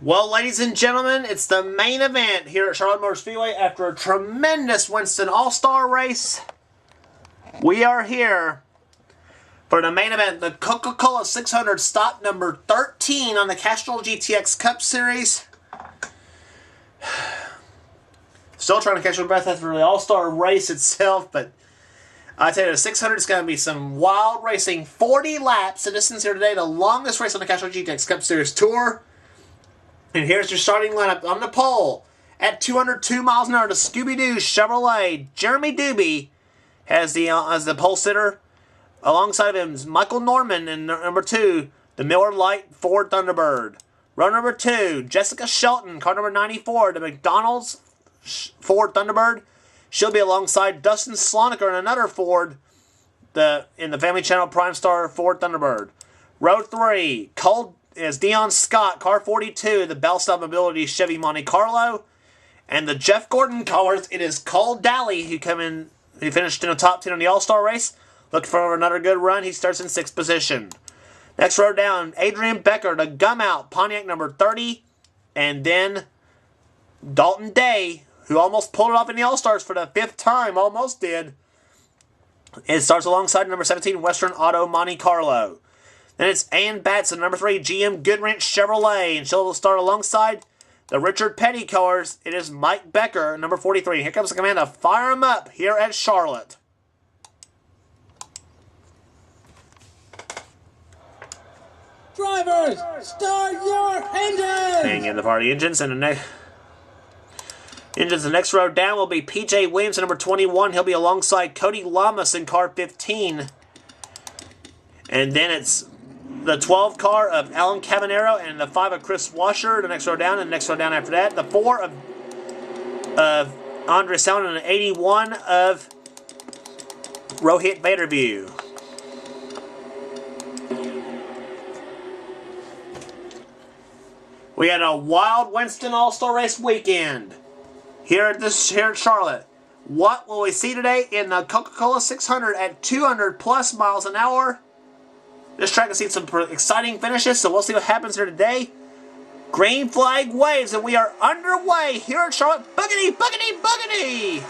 Well, ladies and gentlemen, it's the main event here at Charlotte Motor Speedway. After a tremendous Winston All-Star race, we are here for the main event, the Coca-Cola 600 stop number 13 on the Castrol GTX Cup Series. Still trying to catch my breath after the All-Star race itself, but I tell you, the 600 is going to be some wild racing. 40 laps, the distance here today, the longest race on the Castrol GTX Cup Series Tour. And here's your starting lineup on the pole. At 202 miles an hour, the Scooby-Doo Chevrolet Jeremy Doobie has the pole sitter. Alongside of him is Michael Norman in number 2, the Miller Lite Ford Thunderbird. Row number 2, Jessica Shelton, car number 94, the McDonald's Ford Thunderbird. She'll be alongside Dustin Sloniker in another Ford in the Family Channel Prime Star Ford Thunderbird. Row 3, Cole is Dion Scott, car 42, the Bell Style Mobility Chevy Monte Carlo. And the Jeff Gordon cars, it is Cole Daly who finished in the top 10 on the All-Star race. Looking for another good run. He starts in 6th position. Next row down, Adrian Becker, the Gum Out Pontiac number 30. And then Dalton Day, who almost pulled it off in the All-Stars for the 5th time. Almost did. It starts alongside number 17, Western Auto Monte Carlo. Then it's Ann Batson, number 3, GM Goodwrench Chevrolet. And she'll start alongside the Richard Petty cars. It is Mike Becker, number 43. Here comes the command to fire him up here at Charlotte. Drivers, start your engines! Hang in the party engines. And the next row down will be PJ Williams, number 21. He'll be alongside Cody Lamas in car 15. And then it's the 12 car of Alan Cavanero and the 5 of Chris Washer. The next row down, and the next row down after that, the 4 of Andres Allen and the 81 of Rohit Vaderview. We had a wild Winston All-Star Race weekend here at Charlotte. What will we see today in the Coca-Cola 600 at 200 plus miles an hour? This track has seen some exciting finishes, so we'll see what happens here today. Green flag waves, and we are underway here at Charlotte. Boogity, boogity, boogity!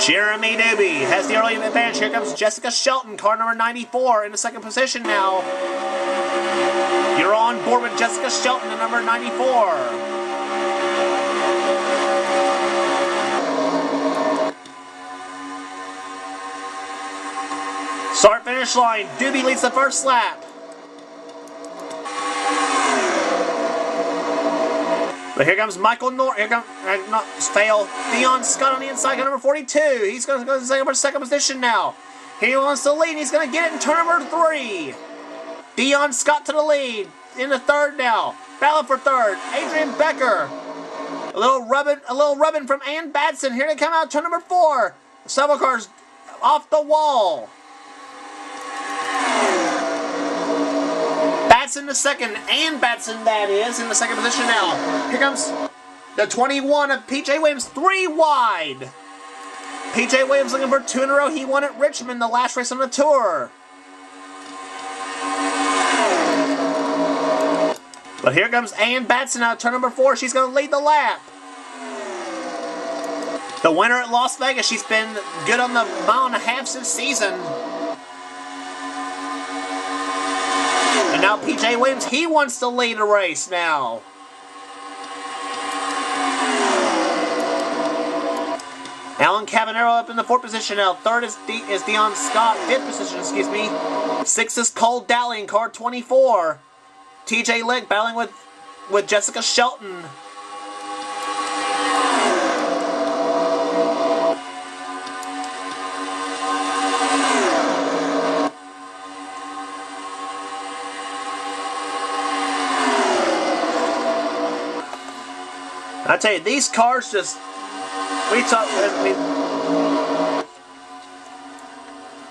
Jeremy Doobie has the early advantage. Here comes Jessica Shelton, car number 94, in the 2nd position now. You're on board with Jessica Shelton, the number 94. Start finish line. Doobie leads the first lap. But here comes Michael Norton. Here comes Dion Scott on the inside, number 42. He's going to go to the 2nd position now. He wants to lead. He's going to get it in turn number 3. Dion Scott to the lead. In the 3rd now. Battle for 3rd. Adrian Becker. A little rubbing from Ann Batson. Here they come out. Turn number 4. Several cars off the wall. Batson the 2nd, and Batson that is, in the 2nd position now. Here comes the 21 of PJ Williams, 3 wide. PJ Williams looking for 2 in a row. He won at Richmond, the last race on the tour. But here comes Ann Batson out, turn number 4. She's going to lead the lap. The winner at Las Vegas. She's been good on the mile and a half this season. And now PJ Williams, he wants to lead a race now. Alan Cavanero up in the 4th position now. 3rd is Dion Scott. 5th position, excuse me. 6th is Cole Daly in car 24. TJ Lick battling with Jessica Shelton. I tell you, these cars just, and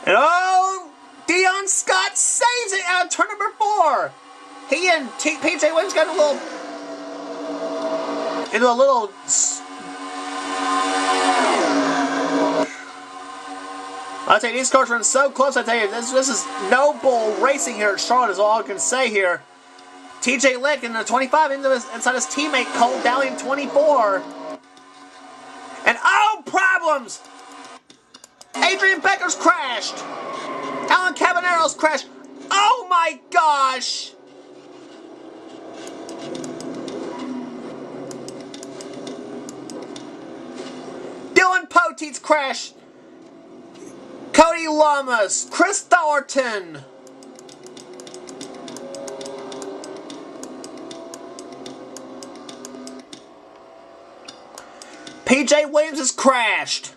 oh, Dion Scott saves it out of turn number 4. He and PJ Williams got a little I tell you, these cars run so close. I tell you, this is no bull racing here at Charlotte is all I can say here. TJ Lick in the 25 inside his teammate Cole Dowling in 24. And oh, problems! Adrian Becker's crashed. Alan Cabanero's crashed. Oh my gosh! Dylan Poteet's crashed. Cody Lamas, Chris Thornton. PJ Williams has crashed.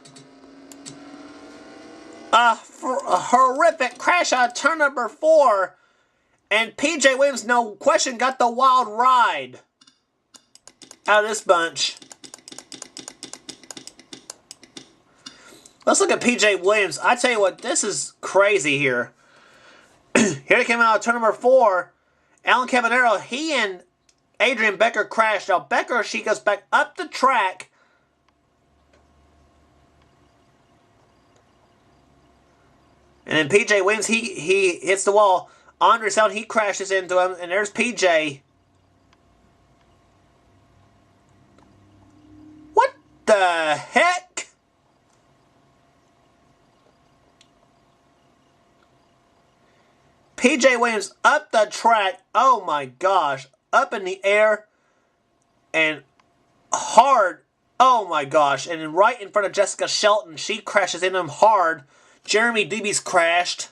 A horrific crash out of turn number 4. And PJ Williams, no question, got the wild ride out of this bunch. Let's look at PJ Williams. I tell you what, this is crazy here. Here they came out of turn number 4. Alan Cabanero, he and Adrian Becker crashed. Now Becker, she goes back up the track. And then PJ Williams, he hits the wall. Andres out, he crashes into him. And there's PJ. What the heck? PJ Williams up the track. Oh my gosh. Up in the air. And hard. Oh my gosh. And then right in front of Jessica Shelton. She crashes into him hard. Jeremy Deeby's crashed.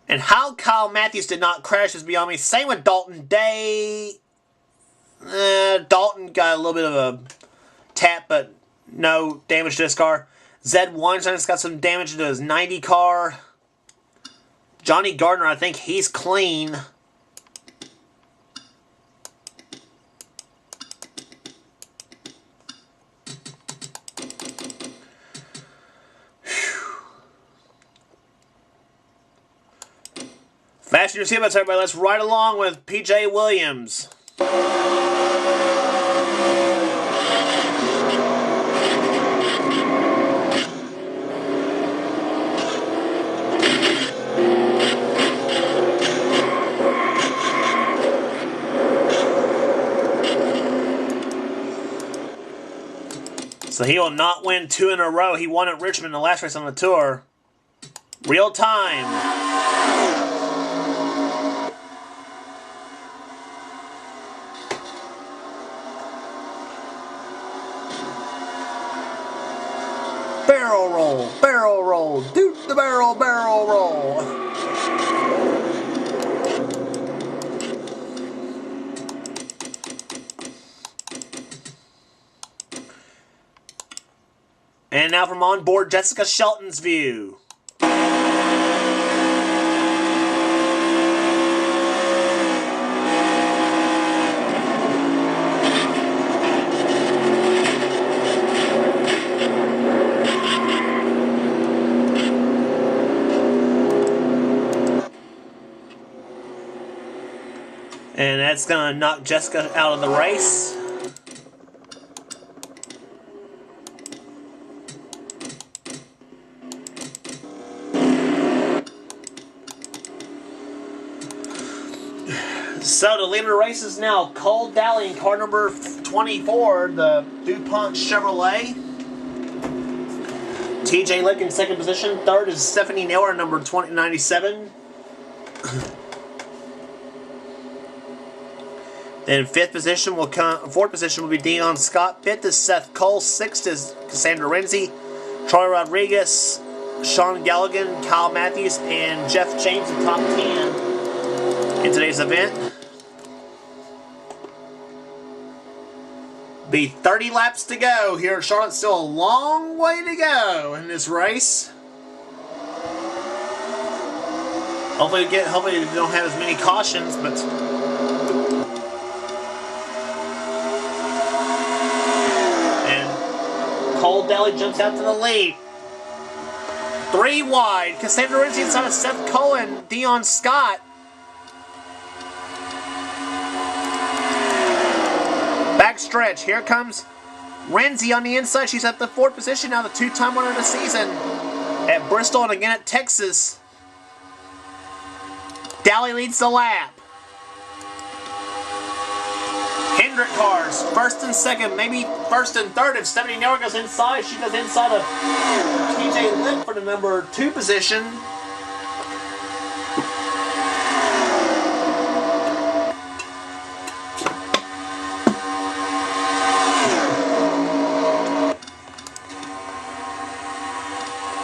And how Kyle Matthews did not crash is beyond me. Same with Dalton Day. Dalton got a little bit of a tap, but no damage to his car. Zed Weinstein's got some damage to his 90 car. Johnny Gardner, I think he's clean. Fasten your seatbelts, everybody. Let's ride along with PJ Williams. So he will not win 2 in a row. He won at Richmond the last race on the tour. Real time. Barrel roll, doot the barrel roll. And now from on board Jessica Shelton's view. And that's going to knock Jessica out of the race. So the leader of the race is now Cole Dowling, car number 24, the DuPont Chevrolet. TJ Lick in second position. Third is Stephanie Naylor, number 97. Then fourth position will be Dion Scott. Fifth is Seth Cole. Sixth is Cassandra Renzi, Troy Rodriguez, Sean Galligan, Kyle Matthews, and Jeff James in top 10 in today's event. Be 30 laps to go here at Charlotte. Still a long way to go in this race. Hopefully we don't have as many cautions, but Cole Dowling jumps out to the lead. 3 wide. Cassandra Renzi inside of Seth Cole and Dion Scott. Back stretch. Here comes Renzi on the inside. She's at the 4th position now, the 2-time winner of the season at Bristol and again at Texas. Dally leads the lap. Hendrick cars, 1st and 2nd, maybe 1st and 3rd. If Stephanie Naylor goes inside, she goes inside of TJ Lick for the number 2 position.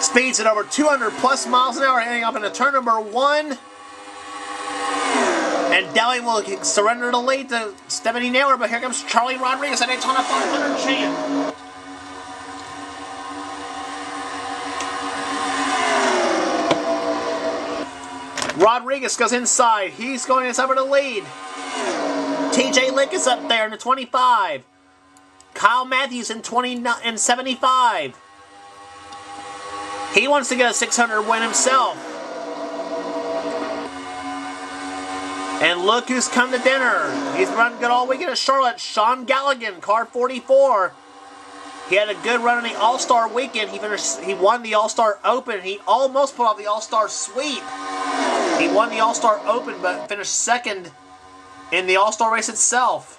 Speeds at over 200 plus miles an hour, heading up into turn number 1. And Dally will surrender the lead to Stephanie Naylor, but here comes Charlie Rodriguez, a Daytona 500 champ. Rodriguez goes inside. He's going inside for the lead. TJ Lick is up there in the 25. Kyle Matthews in 75. He wants to get a 600 win himself. And look who's come to dinner. He's run good all weekend at Charlotte. Sean Galligan, car 44. He had a good run in the All-Star weekend. He won the All-Star Open. He almost put off the All-Star sweep. He won the All-Star Open, but finished 2nd in the All-Star race itself.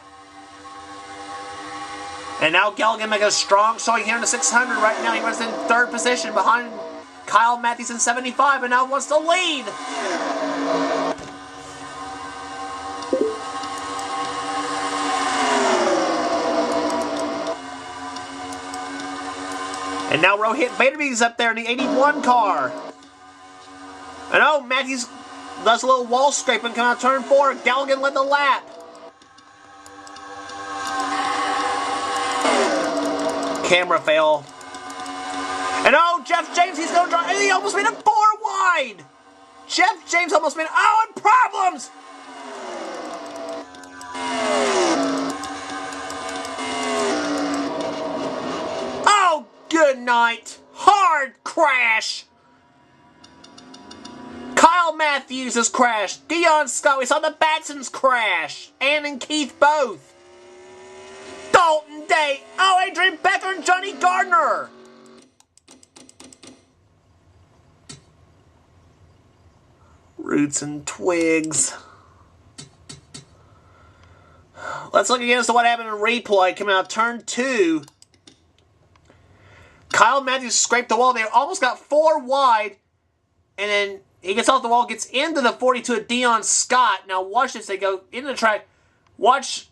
And now Galligan makes a strong showing here in the 600. Right now he runs in 3rd position behind Kyle Matthews in 75, and now wants to lead. And now Rohit Baderby's up there in the 81 car. And oh, Matthews does a little wall scraping coming out of turn 4. Galligan led the lap. Camera fail. And oh, Jeff James, he's going to drive. And he almost made a 4 wide. Jeff James almost made. Oh, and problems. Oh, good night. Hard crash. Kyle Matthews has crashed. Dion Scott, we saw the Batsons crash. Ann and Keith both. Dalton Day. Oh, Adrian Becker and Johnny Gardner. Roots and twigs. Let's look again as to what happened in replay. Coming out turn 2. Kyle Matthews scraped the wall there. Almost got 4 wide. And then he gets off the wall, gets into the 42 of Dion Scott. Now watch this. They go into the track. Watch.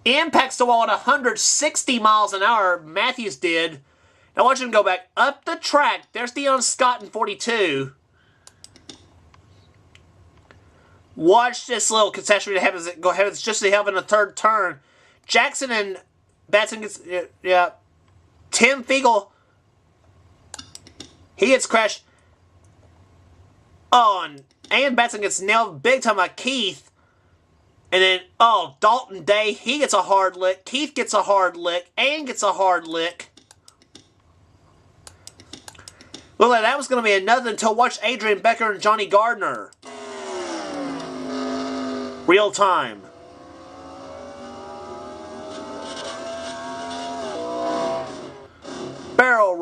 Impacts the wall at 160 miles an hour. Matthews did. Now watch him go back up the track. There's Dion Scott in 42. Watch this little catastrophe that happens. Go ahead. It's just to help in the 3rd turn. Jackson and Batson gets, yeah. Tim Fiegel, he gets crashed. Oh, and Ann Batson gets nailed big time by Keith. And then, oh, Dalton Day, he gets a hard lick. Keith gets a hard lick. Ann gets a hard lick. Look like that was going to be another until watch Adrian Becker and Johnny Gardner. Real time. Barrel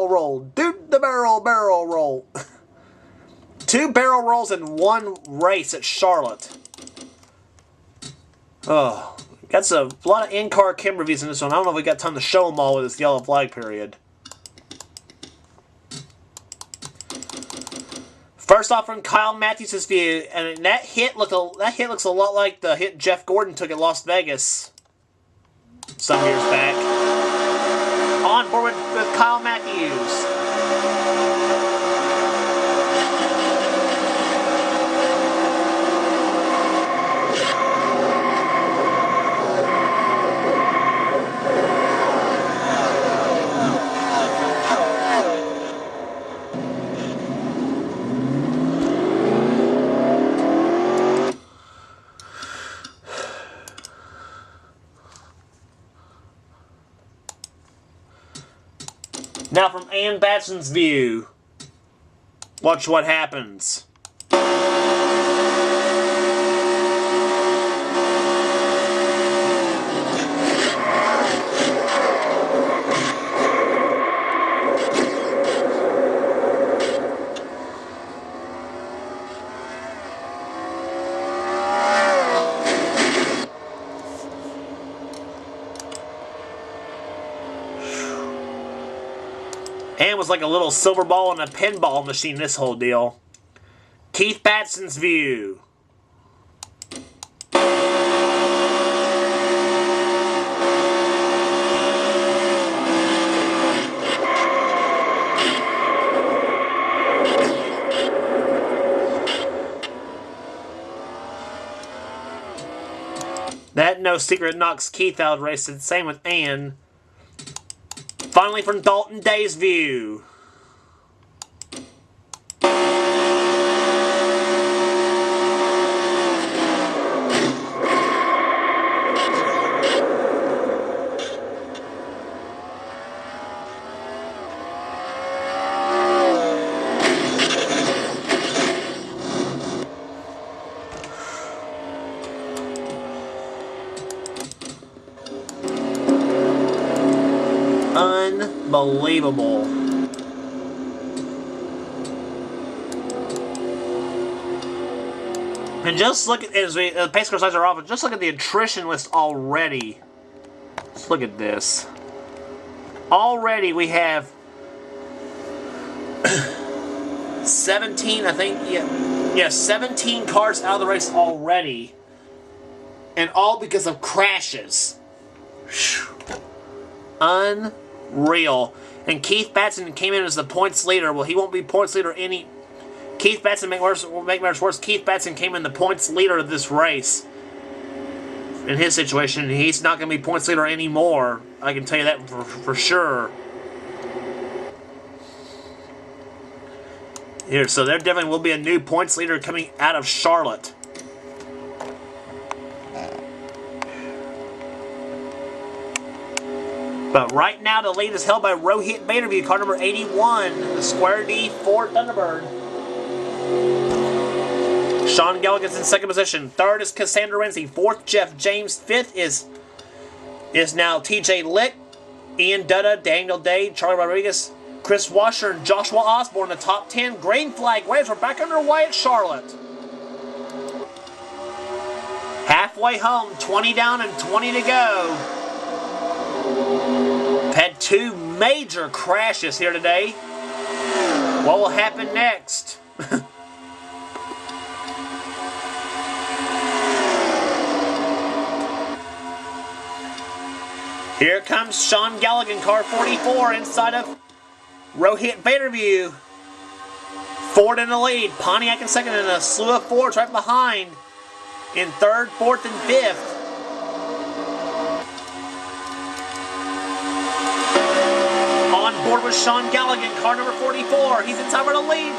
roll, dude the barrel roll. 2 barrel rolls in 1 race at Charlotte. Oh, got a lot of in-car cam reviews in this one. I don't know if we got time to show them all with this yellow flag period. First off, from Kyle Matthews' view, and that hit looks a lot like the hit Jeff Gordon took at Las Vegas some years back. On board with Kyle Matthews. Now from Ann Batson's view, watch what happens. playing with like a little silver ball and a pinball machine, this whole deal. Keith Batson's view. That no secret knocks Keith out of the race. Same with Ann. Finally from Dalton Day's view. Unbelievable. And just look at, as the pace car sides are off, just look at the attrition list already. Just look at this. Already we have 17, I think, yeah, 17 cars out of the race already. And all because of crashes. Unreal. And Keith Batson came in as the points leader. Well, he won't be points leader any. Keith Batson will make matters worse. Keith Batson came in the points leader of this race. In his situation, he's not going to be points leader anymore. I can tell you that for sure. Here, so there definitely will be a new points leader coming out of Charlotte. But right now, the lead is held by Rohit Baderview, car number 81, the Square D Ford Thunderbird. Sean Gallagher's in second position. Third is Cassandra Renzi. Fourth, Jeff James. Fifth is now TJ Lick, Ian Dutta, Daniel Day, Charlie Rodriguez, Chris Washer, and Joshua Osborne in the top 10. Green flag waves. We're back underway at Charlotte. Halfway home, 20 down and 20 to go. Had two major crashes here today. What will happen next? Here comes Sean Gallagher, car 44, inside of Rohit Baderview. Ford in the lead, Pontiac in second, and a slew of Fords right behind in third, fourth, and fifth. On board with Sean Gallagher, car number 44. He's inside for the lead.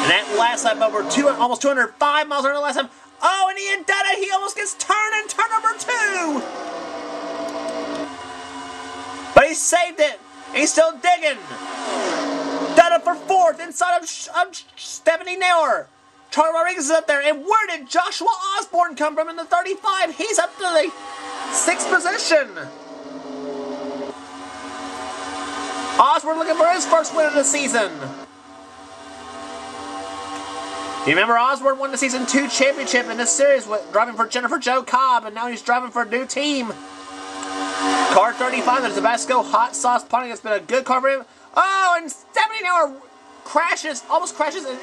And that last lap over almost 205 miles an hour the last time. Oh, and Ian Dutta, he almost gets turned in turn number 2. But he saved it. He's still digging. Dutta for fourth inside of Stephanie Naylor. Charlie Rodriguez is up there. And where did Joshua Osborne come from in the 35? He's up to the 6th position. Osborne looking for his first win of the season. You remember Osborne won the Season 2 championship in this series with driving for Jennifer Jo Cobb, and now he's driving for a new team. Car 35, the Tabasco Hot Sauce Pontiac has been a good car for him. Oh, and Stephanie now crashes, almost crashes, and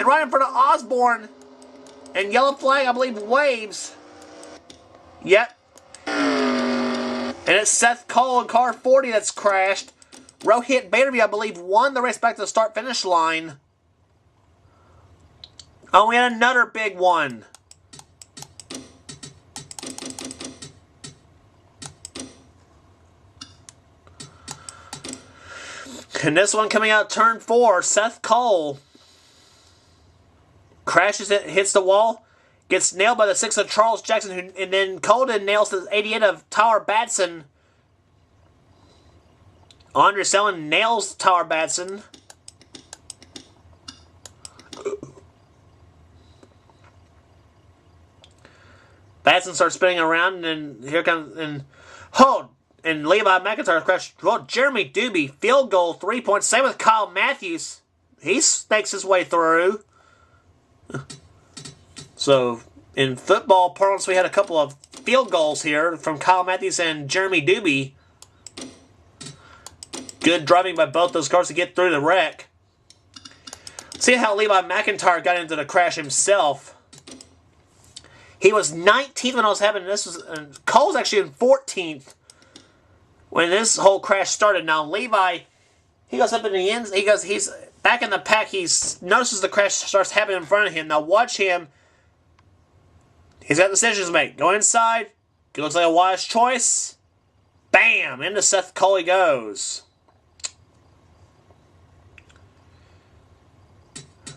right in front of Osborne. And yellow flag, I believe, waves. Yep. And it's Seth Cole in car 40 that's crashed. Rohit Baderview, I believe, won the race back to the start-finish line. Oh, we had another big one. And this one coming out turn 4, Seth Cole. Crashes it, hits the wall, gets nailed by the 6 of Charles Jackson, and then Colden nails the 88 of Tower Batson. Andre Sellen nails Tower Batson. Batson starts spinning around, and here comes and Levi McIntyre crashed. Well, Jeremy Doobie field goal 3 points. Same with Kyle Matthews. He snakes his way through. So in football parlance, we had a couple of field goals here from Kyle Matthews and Jeremy Doobie. Good driving by both those cars to get through the wreck. See how Levi McIntyre got into the crash himself. He was 19th when it was happening. Cole's actually in 14th when this whole crash started. Now Levi, he goes up in the end. He's back in the pack. He notices the crash starts happening in front of him. Now watch him. He's got decisions to make. Go inside. It looks like a wise choice. Bam! Into Seth Cole he goes.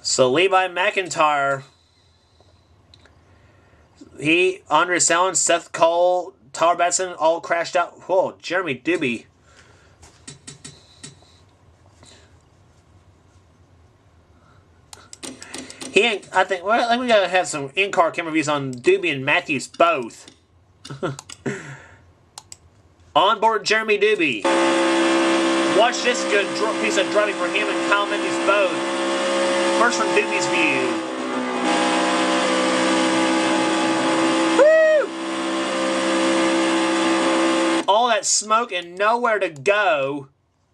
So Levi McIntyre, Andre Sallin, Seth Cole, Tyler Batson all crashed out. Whoa, Jeremy Doobie. I think we gotta have some in-car camera views on Doobie and Matthews both. Onboard Jeremy Doobie. Watch this good piece of driving for him and Kyle Matthews both. First from Doobie's view. Woo! All that smoke and nowhere to go,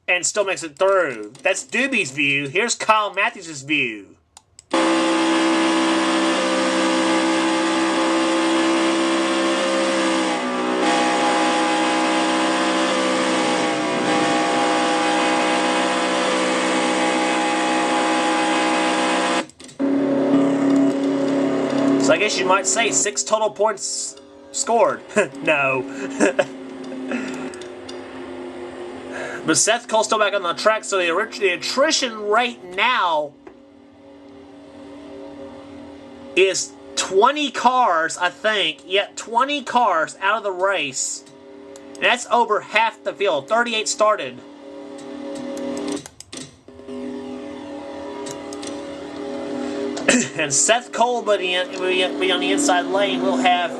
and still makes it through. That's Doobie's view. Here's Kyle Matthews' view. So I guess you might say 6 total points scored. No. But Seth Cole's still back on the track, so the attrition rate now is 20 cars, I think. Yeah, 20 cars out of the race. And that's over half the field. 38 started. And Seth Cole will be on the inside lane. We'll have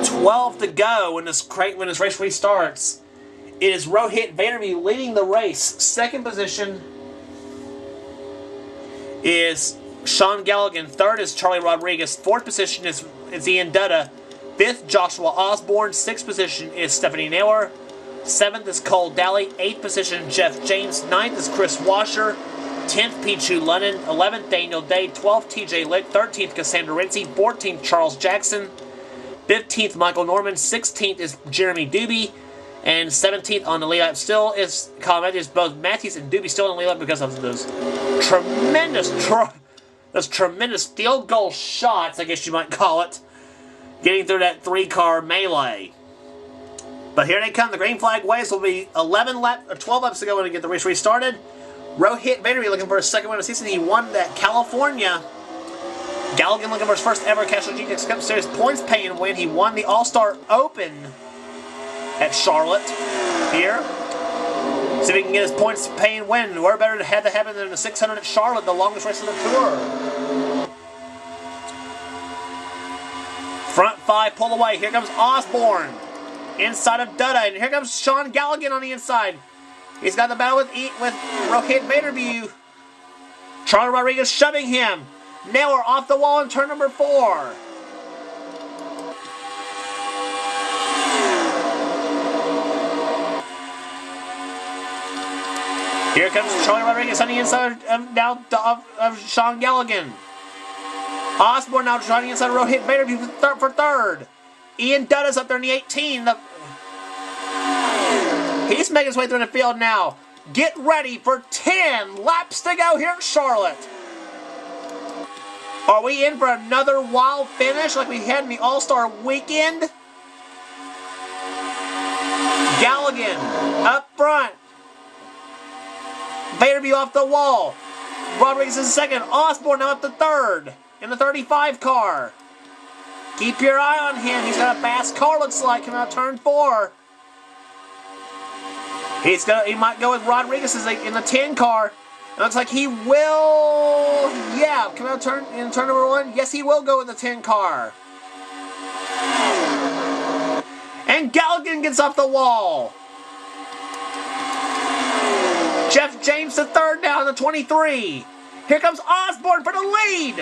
12 to go when this race restarts. It is Rohit Vandervee leading the race. Second position is Sean Galligan. Third is Charlie Rodriguez. Fourth position is Ian Dutta. Fifth, Joshua Osborne. Sixth position is Stephanie Naylor. Seventh is Cole Daly. Eighth position, Jeff James. Ninth is Chris Washer. 10th, Pichu London. 11th, Daniel Day. 12th, TJ Lick. 13th, Cassandra Rincy. 14th, Charles Jackson. 15th, Michael Norman. 16th is Jeremy Doobie. And 17th on the lead lap still is Kyle Matthews. Both Matthews and Doobie still on the lead lap because of those tremendous field goal shots, I guess you might call it, getting through that 3-car melee. But here they come. The green flag waves will be 12 laps to go when we get the race restarted. Rohit Vandervee looking for his second win of the season. He won that California. Galligan looking for his first ever Castrol GTX Cup Series points paying win. He won the All-Star Open at Charlotte here. See if he can get his points paying win. Where better to have that happen than the 600 at Charlotte, the longest race of the tour. Front 5 pull away. Here comes Osborne. Inside of Dutta. And here comes Sean Galligan on the inside. He's got the battle with Rohit Vandervee. Charlie Rodriguez shoving him. Naylor off the wall in turn number 4. Here comes Charlie Rodriguez on the inside of Sean Galligan. Osborne now trying the inside of Rohit Vandervee for third. Ian Dutta's up there in the 18. He's making his way through the field now. Get ready for 10 laps to go here in Charlotte. Are we in for another wild finish like we had in the All-Star Weekend? Galligan up front. Vandervee off the wall. Rodriguez is second. Osborne now up to third in the 35 car. Keep your eye on him. He's got a fast car, looks like, coming out turn 4. He might go with Rodriguez in the 10 car. It looks like he will, come out in turn number 1. Yes, he will go with the 10 car. And Galligan gets off the wall. Jeff James the third now in the 23. Here comes Osborne for the lead.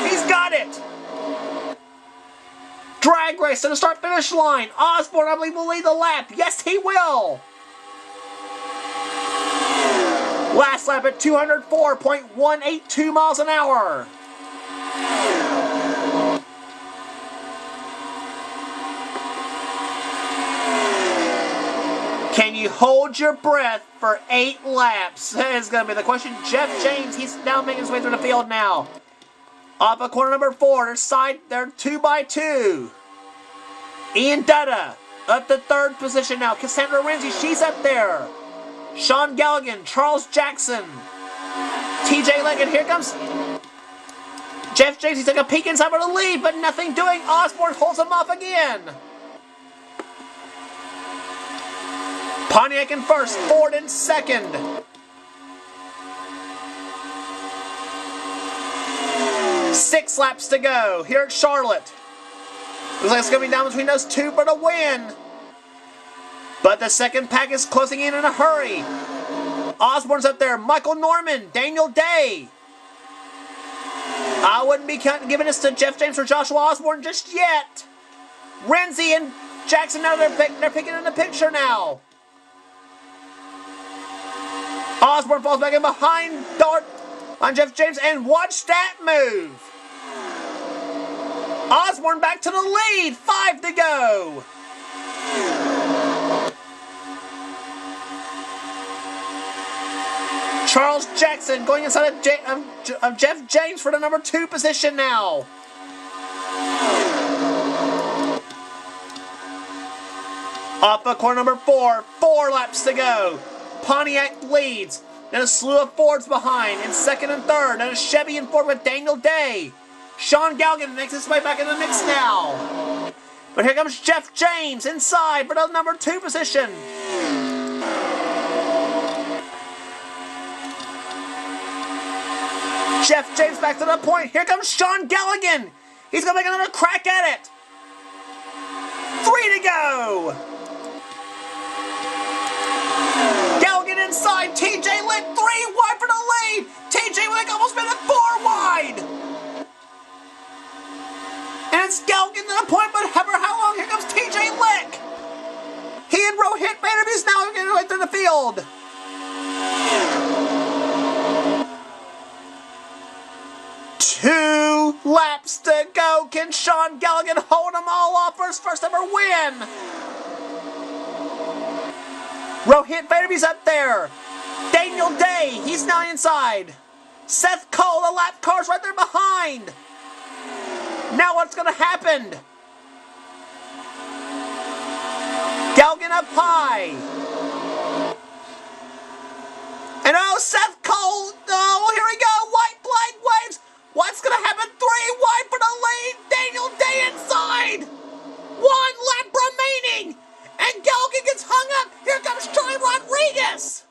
He's got it. Drag race to the start-finish line. Osborne, I believe, will lead the lap. Yes, he will. Last lap at 204.182 miles an hour. Can you hold your breath for 8 laps? That is going to be the question. Jeff James, he's now making his way through the field now. Off of corner number 4, they're 2 by 2. Ian Dutta up to 3rd position now. Cassandra Renzi, she's up there. Sean Galligan, Charles Jackson, TJ Lick, and here comes Jeff James. He's taking a peek inside for the lead, but nothing doing. Osborne holds him off again. Pontiac in first, Ford in second. Six laps to go here at Charlotte. Looks like it's going to be down between those two for the win. But the second pack is closing in a hurry. Osborne's up there. Michael Norman, Daniel Day. I wouldn't be giving this to Jeff James or Joshua Osborne just yet. Renzi and Jackson now they're picking in the picture now. Osborne falls back in behind on Jeff James, and watch that move. Osborne back to the lead. 5 to go. Charles Jackson going inside of Jeff James for the number 2 position now. Off of corner number 4, 4 laps to go. Pontiac leads, then a slew of Fords behind in second and third, and a Chevy in fourth with Daniel Day. Sean Galligan makes his way back in the mix now. But here comes Jeff James inside for the number 2 position. Jeff James back to the point. Here comes Sean Galligan. He's going to make another crack at it. 3 to go. Galligan inside. TJ Lick 3 wide for the lead. TJ Lick almost made it 4 wide. And it's Galligan to the point, but however how long? Here comes TJ Lick. He and Rohit Vanderbeest now getting right through the field. Two laps to go. Can Sean Galligan hold them all off for his first ever win? Rohit Vanderbeest up there. Daniel Day, he's now inside. Seth Cole, the lap car's right there behind. Now what's going to happen? Galligan up high. And oh, Seth Cole. Oh, here we go. White flag waves. What's going to happen? 3 wide for the lead. Daniel Day inside. 1 lap remaining. And Galligan gets hung up. Here comes Charlie Rodriguez.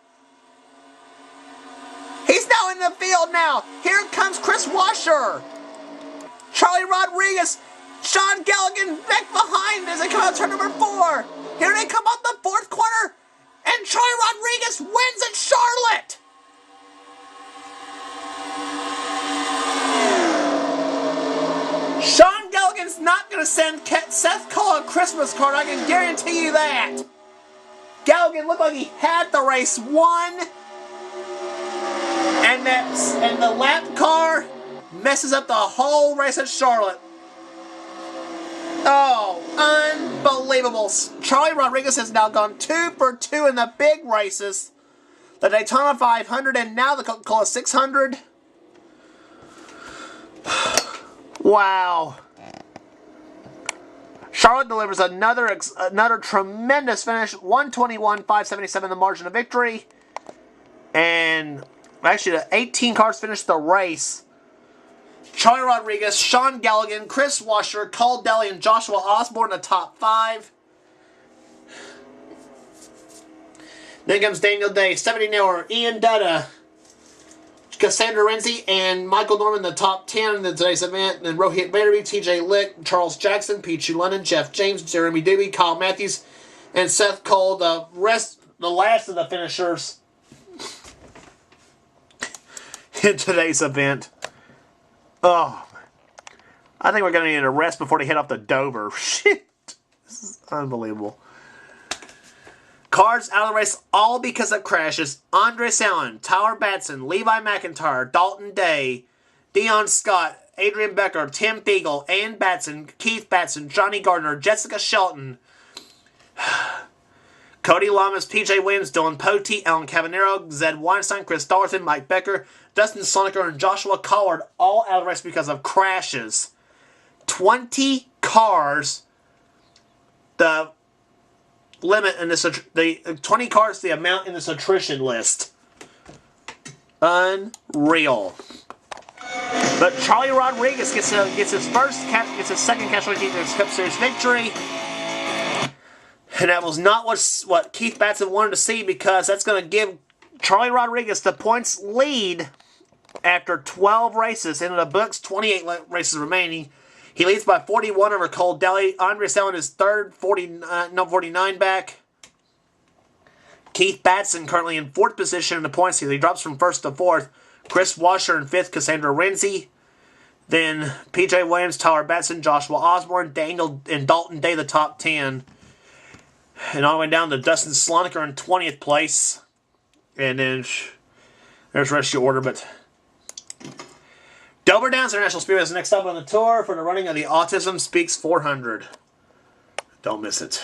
He's now in the field now. Here comes Chris Washer. Charlie Rodriguez. Sean Galligan back behind as they come out turn number 4. Here they come out the 4th corner. And Charlie Rodriguez wins at Charlotte. Sean Galligan's not going to send Seth Cole a Christmas card, I can guarantee you that. Galligan looked like he had the race won. And the lap car messes up the whole race at Charlotte. Oh, unbelievable. Charlie Rodriguez has now gone 2 for 2 in the big races. The Daytona 500 and now the Coca-Cola 600. Wow. Charlotte delivers another tremendous finish. 121.577 the margin of victory. And actually, the 18 cars finished the race. Charlie Rodriguez, Sean Galligan, Chris Washer, Cole Daly, and Joshua Osborne in the top 5. Then comes Daniel Day, 70 Miller, Ian Dutta, Cassandra Renzi, and Michael Norman in the top 10 in today's event. And then Rohit Vanderbeest, TJ Lick, Charles Jackson, Pete London, Jeff James, Jeremy Doobie, Kyle Matthews, And Seth Cole, the last of the finishers in today's event. Oh, I think we're going to need a rest before they head off to Dover. Shit. This is unbelievable. Cars out of the race all because of crashes. Andres Allen, Tyler Batson, Levi McIntyre, Dalton Day, Dion Scott, Adrian Becker, Tim Thiegel, Ann Batson, Keith Batson, Johnny Gardner, Jessica Shelton, Cody Lamas, PJ Williams, Dylan Pote, Alan Cabanero, Zed Weinstein, Chris Dalton, Mike Becker, Dustin Sloniker, and Joshua Collard all out of the race because of crashes. 20 cars. The limit in this, the 20 cars, the amount in this attrition list. Unreal. But Charlie Rodriguez gets his second Castrol GTX Cup Series victory. And that was not what Keith Batson wanted to see, because that's going to give Charlie Rodriguez the points lead after 12 races. In the books, 28 races remaining. He leads by 41 over Cole Daly. Andres Allen is third, 49 back. Keith Batson currently in fourth position in the points. He drops from first to fourth. Chris Washer in fifth, Cassandra Renzi. Then PJ Williams, Tyler Batson, Joshua Osborne, Daniel, and Dalton Day, the top 10. And all the way down to Dustin Sloniker in 20th place. And then there's the rest of your order. But Dover Downs International Speedway is next up on the tour for the running of the Autism Speaks 400. Don't miss it.